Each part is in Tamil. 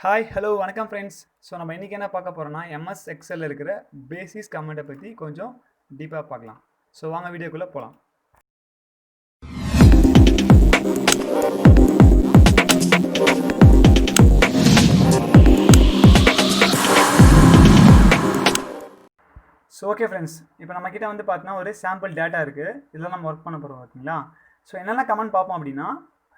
ஹாய் ஹலோ வணக்கம் ஃப்ரெண்ட்ஸ். ஸோ நம்ம இன்றைக்கி என்ன பார்க்க போகிறோம்னா எம்எஸ் எக்ஸலில் இருக்கிற பேசிக்ஸ் கமெண்ட்டை பற்றி கொஞ்சம் டீப்பாக பார்க்கலாம். ஸோ வாங்க வீடியோக்குள்ளே போகலாம். ஸோ ஓகே ஃப்ரெண்ட்ஸ், இப்போ நம்மக்கிட்ட வந்து பார்த்தீங்கன்னா ஒரு சாம்பிள் டேட்டா இருக்குது. இதில் நம்ம ஒர்க் பண்ண போகிறோம் ஓகேங்களா. ஸோ என்னென்ன கமெண்ட் பார்ப்போம் அப்படின்னா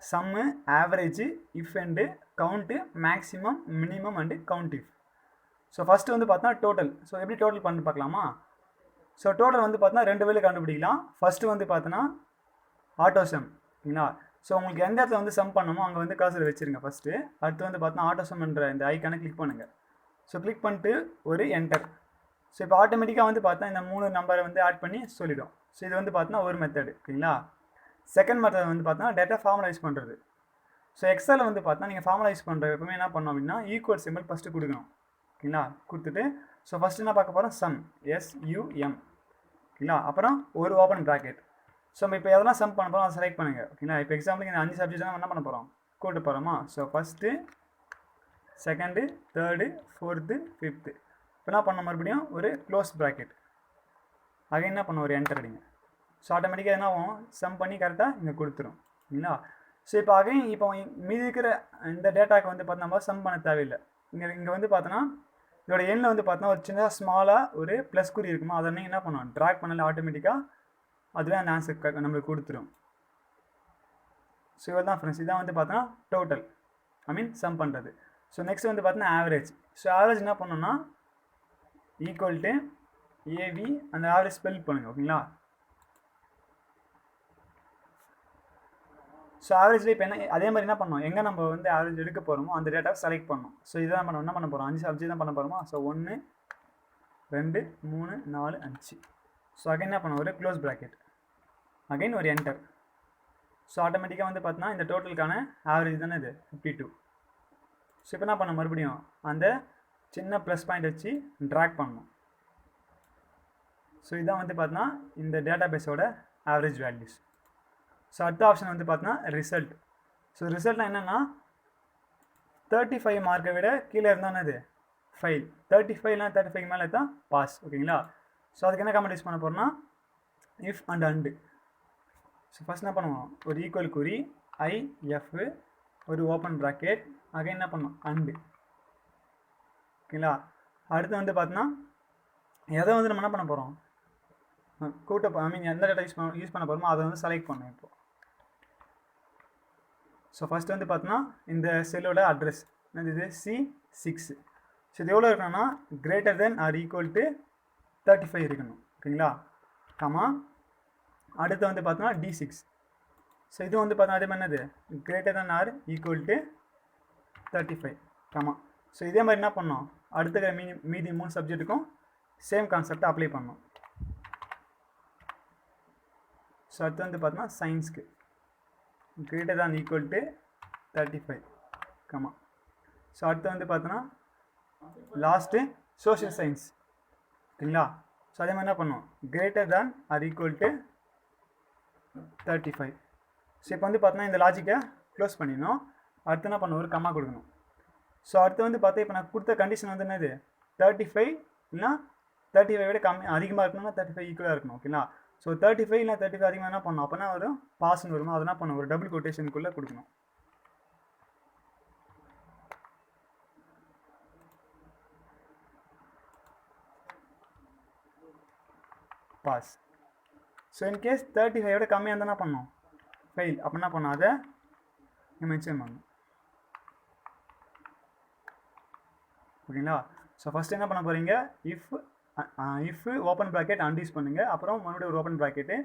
sum, average, if and, count, maximum, minimum and count if. So first வந்து பார்த்தீங்கன்னா டோட்டல். ஸோ எப்படி டோட்டல் பண்ணி பார்க்கலாமா? ஸோ டோட்டல் வந்து பார்த்தீங்கன்னா ரெண்டு வேலை கண்டுபிடிக்கலாம். ஃபஸ்ட்டு வந்து பார்த்தீங்கன்னா ஆட்டோ சம் ஓகேங்களா. ஸோ உங்களுக்கு எந்த இடத்துல வந்து சம் பண்ணணுமோ அங்கே வந்து கர்சர் வச்சுருங்க ஃபஸ்ட்டு. அடுத்து வந்து பார்த்தீங்கன்னா ஆட்டோ சம்ன்ற இந்த ஐக்கானை கிளிக் பண்ணுங்கள். ஸோ கிளிக் பண்ணிட்டு ஒரு என்டர். ஸோ இப்போ ஆட்டோமேட்டிக்காக வந்து பார்த்தா இந்த 3 நம்பரை வந்து ஆட் பண்ணி சொல்லிடும். ஸோ இது வந்து பார்த்தீங்கன்னா ஒரு மெத்தடு ஓகேங்களா. செகண்ட் மெத்தட் வந்து பார்த்தீங்கன்னா டேட்டா ஃபார்மலைஸ் பண்ணுறது. ஸோ எக்ஸலில் வந்து பார்த்தா நீங்கள் ஃபார்மலைஸ் பண்ணுற எப்பவுமே என்ன பண்ணோம் அப்படின்னா ஈக்குவல் சிம்பிள் ஃபஸ்ட்டு கொடுக்கணும் ஓகேங்களா. கொடுத்துட்டு ஸோ ஃபஸ்ட்டு என்ன பார்க்க போகிறோம் சம் SUM ஓகேங்களா. அப்புறம் ஒரு ஓப்பன் ப்ராக்கெட். ஸோ நம்ம இப்போ எதெல்லாம் சம் பண்ண போகிறோம் அதை செலக்ட் பண்ணுங்கள் ஓகேங்களா. இப்போ எக்ஸாம்பிளுக்கு இந்த 5 சப்ஜெக்ட் தான் என்ன பண்ண போகிறோம் கூட்ட போகிறோமா. So first, second, third, fourth, fifth. இப்போ என்ன பண்ண மறுபடியும் ஒரு க்ளோஸ் ப்ராக்கெட். அகைன் என்ன பண்ண ஒரு என்டர் அடிங்க. ஸோ ஆட்டோமேட்டிக்காக என்ன ஆகும் சம் பண்ணி கரெக்டாக இங்கே கொடுத்துரும் ஓகேங்களா. ஸோ இப்போ அகைன் இப்போ மீதி இருக்கிற இந்த டேட்டாவுக்கு வந்து பார்த்தா நம்ம சம் பண்ண தேவையில்லை. இங்கே வந்து பார்த்தோன்னா இதோட எண்ணில் வந்து பார்த்தோன்னா ஒரு சின்ன ஸ்மாலாக ஒரு ப்ளஸ் குறி இருக்குமா, அதை நீங்கள் என்ன பண்ணணும் ட்ராக் பண்ணல ஆட்டோமேட்டிக்காக அதுவே அந்த ஆன்சர் நம்மளுக்கு கொடுத்துரும். ஸோ இவ்வளோ தான் ஃப்ரெண்ட்ஸ். இதான் வந்து பார்த்தோன்னா டோட்டல் சம் பண்ணுறது. ஸோ நெக்ஸ்ட் வந்து பார்த்தோன்னா ஆவரேஜ். ஸோ ஆவரேஜ் என்ன பண்ணோன்னா ஈக்குவல் டு ஏவி அந்த ஆவரேஜ் ஸ்பெல் பண்ணுங்கள் ஓகேங்களா. ஸோ ஆவரேஜில் இப்போ என்ன அதே மாதிரி என்ன பண்ணோம் எங்கே நம்ம வந்து ஆவரேஜ் எடுக்க போகிறோமோ அந்த டேட்டாவை செலக்ட் பண்ணணும். ஸோ இதான் நம்ம என்ன பண்ண போகிறோம் 5 சப்ஜெக்ட் தான் பண்ண போகிறோமா. ஸோ 1 2 3 4 5. ஸோ அகைன் என்ன பண்ணோம் ஒரு க்ளோஸ் ப்ராக்கெட், அகைன் ஒரு என்டர். ஸோ ஆட்டோமேட்டிக்காக வந்து பார்த்தீங்கன்னா இந்த டோட்டலுக்கான ஆவரேஜ் தானே இது 52. ஸோ இப்போ என்ன பண்ணோம் மறுபடியும் அந்த சின்ன ப்ளஸ் பாயிண்ட் வச்சு ட்ராக் பண்ணணும். ஸோ இதான் வந்து பார்த்தீங்கன்னா இந்த டேட்டா பேஸோட ஆவரேஜ் வேல்யூஸ். ஸோ அடுத்த ஆப்ஷன் வந்து பார்த்தீங்கன்னா ரிசல்ட். ஸோ ரிசல்ட்னா என்னென்னா 35 மார்க்கை விட கீழே இருந்தானே அது ஃபெயில், 35 35 மேலே தான் பாஸ் ஓகேங்களா. ஸோ அதுக்கு என்ன கமெண்ட் யூஸ் பண்ண போகிறோம்னா if and and. So first என்ன பண்ணுவோம் ஒரு ஈக்குவல் குறி IF ஒரு ஓப்பன் ப்ராக்கெட், அகைன் என்ன பண்ணுவோம் அண்டு ஓகேங்களா. அடுத்து வந்து பார்த்தீங்கன்னா எதை வந்து நம்ம என்ன பண்ண போகிறோம் எந்த டேட்டா யூஸ் பண்ண போகிறோமோ அதை வந்து செலக்ட் பண்ணணும் இப்போது. ஸோ ஃபஸ்ட்டு வந்து பார்த்தோன்னா இந்த செல்லோட அட்ரஸ் இது C6. ஸோ இது எவ்வளோ இருக்கணும்னா greater than or equal to 35 இருக்கணும் ஓகேங்களா. கமா அடுத்து வந்து பார்த்தோன்னா D6. ஸோ இது வந்து பார்த்தோன்னா அதே மாதிரி என்னது greater than or equal to 35 comma. So இதே மாதிரி என்ன பண்ணோம் அடுத்த மீதி 3 சப்ஜெக்ட்டுக்கும் சேம் கான்செப்டை அப்ளை பண்ணோம். ஸோ அடுத்து வந்து பார்த்தோன்னா சயின்ஸ்க்கு கிரேட்டர் தான் ஈக்குவல் டு 35 கமா. ஸோ அடுத்து வந்து பார்த்தோன்னா லாஸ்ட்டு சோஷியல் சயின்ஸ் ஓகேங்களா. ஸோ அதே மாதிரி என்ன பண்ணோம் greater than R equal to 35. So இப்போ வந்து பார்த்தோன்னா இந்த லாஜிக்கை க்ளோஸ் பண்ணிடணும். அடுத்து என்ன பண்ணணும் ஒரு கம்மா கொடுக்கணும். ஸோ அடுத்து வந்து பார்த்தா இப்போ நான் கொடுத்த கண்டிஷன் வந்து என்னது 35 இல்லைனா 35 விட அதிகமாக இருக்கணும்னா 35 ஈக்குவலாக இருக்கணும் ஓகேங்களா. ஸோ 35 இல்லை 35 அதிகமாக என்ன பண்ணணும் அப்போனா வரும் பாஸ்ன்னு வருமா, அதை என்ன பண்ணணும் ஒரு டபுள் கொட்டேஷனுக்குள்ளே கொடுக்கணும் பாஸ். ஸோ இன்கேஸ் 35 விட கம்மியாக இருந்தால் என்ன பண்ணணும் ஃபெயில். அப்போ என்ன பண்ணணும் அதை மென்ஷன் பண்ணணும் ஓகேங்களா. ஸோ ஃபஸ்ட்டு என்ன பண்ண போகிறீங்க இஃப் ஓப்பன் ப்ராக்கெட் அன்யூஸ் பண்ணுங்கள். அப்புறம் மறுபடியும் ஒரு ஓப்பன் ப்ராக்கெட்டு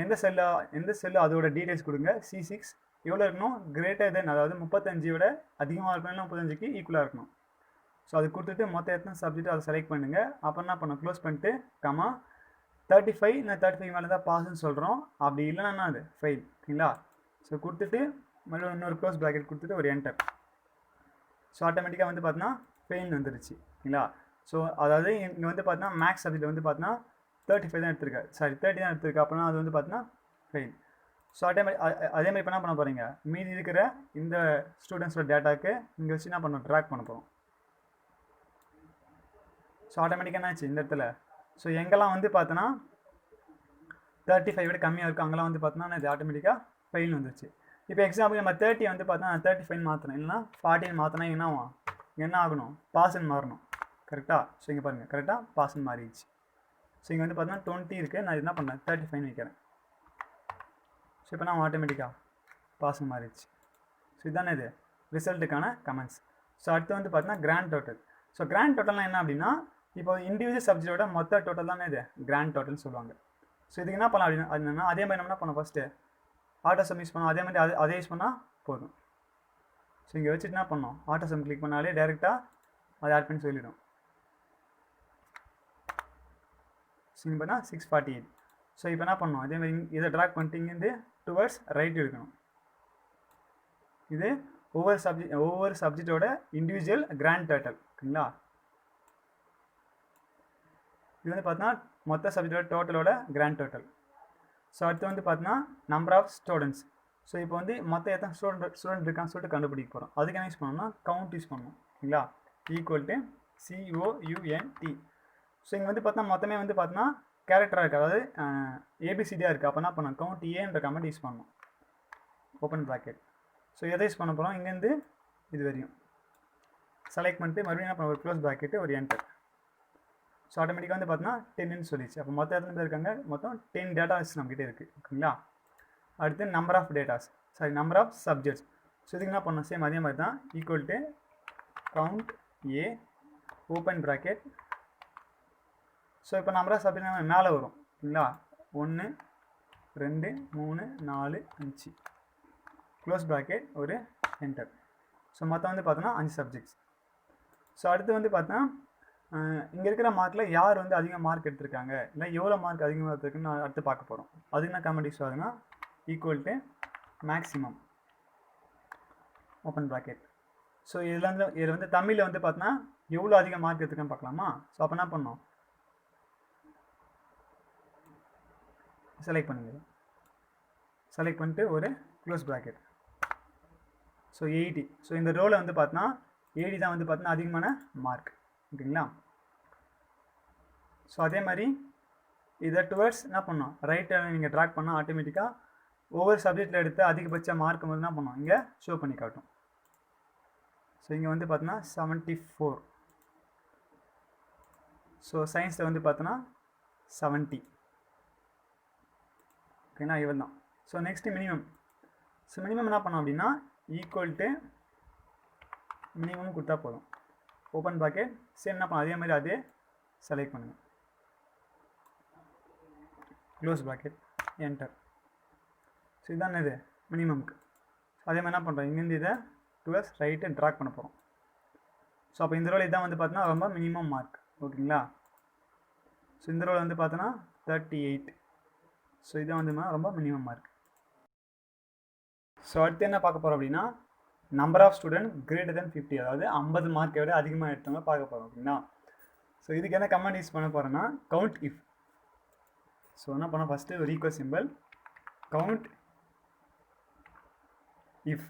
எந்த செல்லோ அதோட டீட்டெயில்ஸ் கொடுங்க. C6 எவ்வளோ இருக்கணும் கிரேட்டர் தென் அதாவது 35 விட அதிகமாக இருக்கணும் இல்லை 35க்கு ஈக்குவலாக இருக்கணும். ஸோ அது கொடுத்துட்டு மொத்தம் எத்தனை சப்ஜெக்ட் அதை செலக்ட் பண்ணுங்கள். அப்புறம் என்ன பண்ணணும் க்ளோஸ் பண்ணிட்டு கமா 35 இல்லை 35 மேலே தான் பாஸ்ன்னு சொல்கிறோம். அப்படி இல்லைன்னா அது ஃபெயில் ஓகேங்களா. ஸோ கொடுத்துட்டு மறுபடியும் இன்னொரு க்ளோஸ் ப்ராக்கெட் கொடுத்துட்டு ஒரு என்டர். ஸோ ஆட்டோமேட்டிக்காக வந்து பார்த்தீங்கன்னா ஃபெயில் வந்துருச்சு ஓகேங்களா. ஸோ அதாவது இங்கே வந்து பார்த்தீங்கன்னா மேக்ஸ் சப்ஜெக்ட் வந்து பார்த்தீங்கன்னா 35 தான் எடுத்திருக்காரு, சாரி 30 தான் எடுத்திருக்கு. அப்படின்னா அது வந்து பார்த்தீங்கன்னா ஃபெயில். ஸோ அதே மாதிரி இப்போ என்ன பண்ண போகிறீங்க, மீதி இருக்கிற இந்த ஸ்டூடெண்ட்ஸோட டேட்டாக்கு இங்கே வச்சு என்ன பண்ணணும், ட்ராக் பண்ண போகிறோம். ஸோ ஆட்டோமேட்டிக்காக என்னாச்சு இந்த இடத்துல, ஸோ எங்கெல்லாம் வந்து பார்த்தோன்னா 35 விட கம்மியாக இருக்குது அங்கெல்லாம் வந்து பார்த்தோன்னா இது ஆட்டோமேட்டிக்காக ஃபெயில் வந்துருச்சு. இப்போ எக்ஸாம்பிள் நம்ம 30 வந்து பார்த்தோன்னா 35 மாற்றணும், இல்லைனா 40 மாற்றினா என்ன ஆகும், என்ன ஆகணும், பாஸ்ன்னு மாறணும். கரெக்டாக? ஸோ இங்கே பாருங்கள், கரெக்டாக பாஸ்ன்னு மாறிடுச்சு. ஸோ இங்கே வந்து பார்த்தோன்னா 20 இருக்குது, நான் என்ன பண்ணேன் 35 வைக்கிறேன். ஸோ இப்போ நான் ஆட்டோமேட்டிக்காக பாஸ்ன்னு மாறிடுச்சு. ஸோ இதுதானே இது ரிசல்ட்டுக்கான கமெண்ட்ஸ். ஸோ அடுத்து வந்து பார்த்தீங்கன்னா கிராண்ட் டோட்டல். ஸோ கிராண்ட் டோட்டல்லாம் என்ன அப்படின்னா, இப்போ இண்டிவிஜுவல் சப்ஜெக்டோட மொத்த டோட்டல் தானே இது கிராண்ட் டோட்டல்னு சொல்லுவாங்க. ஸோ இதுக்கு என்ன பண்ணலாம் அப்படின்னா, அது என்னன்னா அதே மாதிரி நம்ம என்ன பண்ணோம், ஃபஸ்ட்டு ஆட்டோ சம் யூஸ் பண்ணோம், அதே மாதிரி அதே யூஸ் பண்ணால் போதும். ஸோ இங்கே வச்சுட்டு என்ன பண்ணோம், ஆட்டோ சம் கிளிக் பண்ணாலே டேரெக்டாக அதை ஆட் பண்ணி சொல்லிடும். ஸோ இங்கே பார்த்தா 648. ஸோ இப்போ என்ன பண்ணோம், அதே மாதிரி இதை ட்ராக் பண்ணிட்டு இங்கேருந்து டுவர்ட்ஸ் ரைட் இருக்கணும். இது ஒவ்வொரு சப்ஜெக்டோட இண்டிவிஜுவல் கிராண்ட் டோட்டல். ஓகேங்களா? இது வந்து பார்த்தீங்கன்னா மொத்த சப்ஜெக்டோட டோட்டலோட கிராண்ட் டோட்டல். ஸோ அடுத்து வந்து பார்த்தீங்கன்னா நம்பர் ஆஃப் ஸ்டூடெண்ட்ஸ். ஸோ இப்போ வந்து மொத்தம் எத்தனை ஸ்டூடெண்ட் இருக்கான்னு சொல்லிட்டு கண்டுபிடிக்க போகிறோம். அதுக்கு என்ன யூஸ் பண்ணணும்னா கவுண்ட் யூஸ் பண்ணணும். ஓகேங்களா? Equal to COUNT. ஸோ இங்கே வந்து பார்த்தா மொத்தமே வந்து பார்த்தீங்கன்னா கேரக்டராக இருக்குது, அதாவது ABCDயாக இருக்குது. அப்போ என்ன பண்ணணும், கவுண்ட் ஏன்ற கமெண்ட் யூஸ் பண்ணணும், ஓப்பன் ப்ராக்கெட். ஸோ எதை யூஸ் பண்ண போகிறோம், இங்கேருந்து இது வரையும் செலக்ட் பண்ணிட்டு மறுபடியும் என்ன பண்ண, ஒரு க்ளோஸ் ப்ராக்கெட்டு, ஒரு என்டர். ஸோ ஆட்டோமேட்டிக்காக வந்து பார்த்தீங்கன்னா 10ன்னு சொல்லிச்சு. அப்போ மொத்தம் எத்தனை பேர் இருக்காங்க, மொத்தம் 10 டேட்டாஸ் நம்மகிட்ட இருக்குது. ஓகேங்களா? அடுத்து number of datas, number of subjects. So இதுக்கு என்ன பண்ணணும், சேம் அதே மாதிரி தான், equal to count A open bracket. So இப்போ நம்பர் ஆஃப் சப்ஜெக்ட் மேலே வரும். ஓகேங்களா? 1 2 3 4 5 க்ளோஸ் ப்ராக்கெட், ஒரு என்டர். ஸோ மொத்தம் வந்து பார்த்தோன்னா 5 சப்ஜெக்ட்ஸ். ஸோ அடுத்து வந்து பார்த்தா இங்கே இருக்கிற மார்க்கில் யார் வந்து அதிகமாக மார்க் எடுத்திருக்காங்க, இல்லை எவ்வளோ மார்க் அதிகமாக எடுத்துருக்குன்னு அடுத்து பார்க்க போகிறோம். அது என்ன கமெண்ட் யூஸ் ஆகுதுன்னா equal to maximum open bracket. So இதில் வந்து தமிழில் வந்து பார்த்தோன்னா எவ்வளோ அதிக மார்க் எடுத்துருக்கான்னு பார்க்கலாமா. ஸோ அப்போ என்ன பண்ணோம், செலக்ட் பண்ணுங்க, செலக்ட் பண்ணிட்டு ஒரு க்ளோஸ் ப்ராக்கெட். ஸோ 80. ஸோ இந்த ரோவில் வந்து பார்த்தோன்னா 80 தான் வந்து பார்த்தோன்னா அதிகமான மார்க். ஓகேங்களா? ஸோ அதே மாதிரி இதை டுவர்ட்ஸ் என்ன பண்ணோம், ரைட்டில் நீங்கள் ட்ராக் பண்ணால் ஆட்டோமேட்டிக்காக ஒவ்வொரு சப்ஜெக்டில் எடுத்து அதிகபட்ச மார்க் வந்து என்ன பண்ணோம், இங்கே ஷோ பண்ணி காட்டும். ஸோ இங்கே வந்து பார்த்தோன்னா 74. ஸோ சயின்ஸில் வந்து பார்த்தோன்னா 70. ஓகேங்களா? இவன் தான். So next minimum. So minimum என்ன பண்ணோம் அப்படின்னா ஈக்குவல் டு மினிமம் கொடுத்தா போதும், ஓப்பன் ப்ராக்கெட். சேம் என்ன பண்ணோம், அதே மாதிரி அதே செலக்ட் பண்ணுங்கள், க்ளோஸ் ப்ராக்கெட், என்டர். ஸோ இதுதான் இது மினிமம்க்கு. அதே மாதிரி என்ன பண்ணுறோம், இங்கேருந்து இதை டுவர்ட்ஸ் ரைட்டு ட்ராக் பண்ண போகிறோம். ஸோ அப்போ இந்த ரோல் இதான் வந்து பார்த்தோன்னா ரொம்ப மினிமம் மார்க். ஓகேங்களா? ஸோ இந்த ரோல் வந்து பார்த்தோன்னா 38. ஸோ இதான் வந்து ரொம்ப மினிமம் மார்க். ஸோ அடுத்து என்ன பார்க்க போகிறோம் அப்படின்னா number of student greater than 50, அதாவது 50 மார்க்கை விட அதிகமாக எடுத்தவங்க பார்க்க போகிறோம். ஓகேங்களா? ஸோ இதுக்கு என்ன கமெண்ட் யூஸ் பண்ண போகிறோன்னா கவுண்ட் இஃப். ஸோ என்ன பண்ணோம், ஃபஸ்ட்டு ஒரு equal simple, count if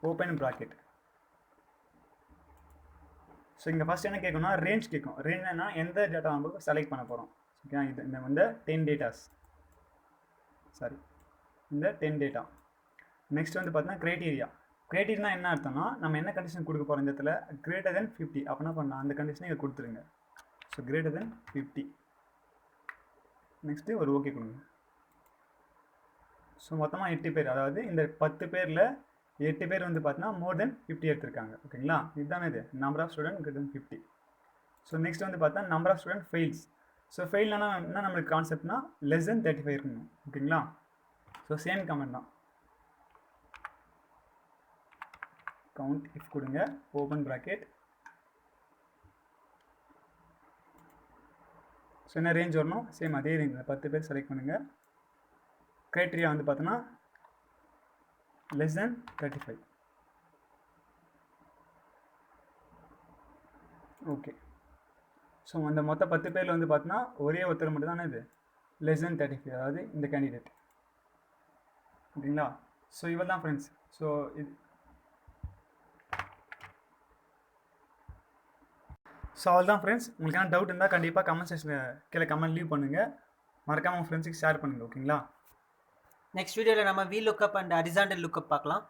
open bracket. So இங்கே ஃபஸ்ட் என்ன கேட்கணும்னா ரேஞ்ச் கேட்கும். ரேஞ்ச்னா எந்த டேட்டா நம்ம செலக்ட் பண்ண போகிறோம். ஓகே, இது இந்த வந்து 10 டேட்டாஸ், சாரி இந்த 10 டேட்டா. நெக்ஸ்ட் வந்து பார்த்தீங்கன்னா க்ரைட்டீரியா என்ன அர்த்தம்னா நம்ம என்ன கண்டிஷன் கொடுக்க போகிறோம் இந்த இடத்துல, கிரேட்டர் தென் 50. அப்போ என்ன பண்ணலாம், அந்த கண்டிஷனை இங்கே கொடுத்துருங்க. So greater than 50. நெக்ஸ்ட்டு ஒரு ஓகே கொடுங்க. ஸோ மொத்தமாக 8 பேர், அதாவது இந்த 10 பேரில் 8 பேர் வந்து பார்த்தீங்கன்னா மோர் தென் 50 எடுத்திருக்காங்க. ஓகேங்களா? இதுதானே இது number of student greater than 50. So next வந்து பார்த்தா number of student fails. So ஃபெயில்னா என்ன நம்மளுக்கு கான்செப்ட்னா லெஸ் தென் 35 இருக்கணும். ஓகேங்களா? ஸோ சேம் கமெண்ட் தான், கவுண்ட் இஃப் கொடுங்க, ஓப்பன் ப்ராக்கெட். ஸோ என்ன ரேஞ்ச் வரணும், சேம் அதே ரேஞ்ச் 10 பேர் செலக்ட் பண்ணுங்கள். க்ரைட்டீரியா வந்து பார்த்தோன்னா லெஸ் தென் 35. ஓகே. ஸோ அந்த மொத்த 10 பேரில் வந்து பார்த்தோன்னா ஒரே ஒருத்தர் மட்டும் தானே இது லெஸ் தென் 35, அதாவது இந்த கேண்டிடேட். ஓகேங்களா. ஸோ இவ்வளோ தான் ஃப்ரெண்ட்ஸ். ஸோ இது அவ்வளோதான் ஃப்ரெண்ட்ஸ். உங்களுக்கான டவுட் இருந்தால் கண்டிப்பாக கமெண்ட் செக்ஷனில் கீழே கமெண்ட் லீவ் பண்ணுங்கள். மறக்காமல் உங்கள் ஃப்ரெண்ட்ஸுக்கு ஷேர் பண்ணுங்கள். ஓகேங்களா. நெக்ஸ்ட் வீடியோவில் நம்ம VLOOKUP அண்ட் ஹரிசாண்டல் லுக்கப் பார்க்கலாம்.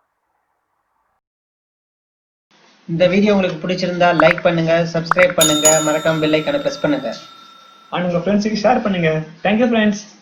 இந்த வீடியோ உங்களுக்கு பிடிச்சிருந்தா லைக் பண்ணுங்க, சப்ஸ்கிரைப் பண்ணுங்க, மறக்காம பெல் ஐகானை பிரஸ் பண்ணுங்க. அண்ட் உங்கள் ஃப்ரெண்ட்ஸுக்கு ஷேர் பண்ணுங்கள். Thank you friends.